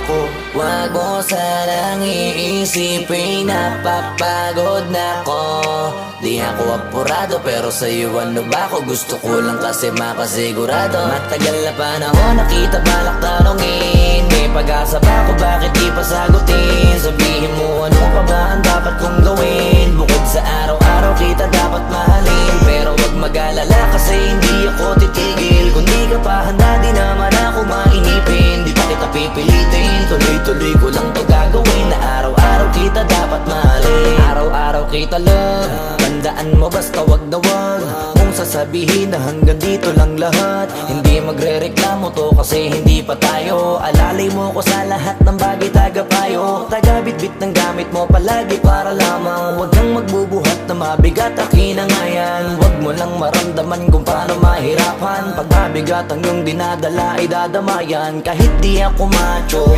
ako. Wag mo sanang iisipin napapagod na ko. Di ako apurado pero sa'yo ano ba ako? Gusto ko lang kasi makasigurado. Matagal na panahon nakita balak tanongin. May pag-asa ba ako? Bakit di pa sagutin? Sabihin mo ano pa ba ang dapat kong gawin? Bukod sa araw-araw kita dapat mahalin. Pero wag mag-alala kasi hindi ako titigil. Kung di ka pa handa di naman ako mainipin. Di pa kita pipilitin, tuloy-tuloy ko lang to gagawin. Na araw-araw kita dapat mahalin. Araw-araw kita love. Tandaan mo basta wag na wag mong sasabihin na hanggang dito lang lahat. Hindi magre-reklamo to kasi hindi pa tayo. Alalay mo ko sa lahat ng bagay tagapayo. Taga-bitbit ng gamit mo palagi para lamang. Wag kang magbubuhat na mabigat akin ang ayan. Wag mo lang maramdaman kung paano mahirapan. Pag mabigat ang iyong dinadala ay dadamayan. Kahit di ako macho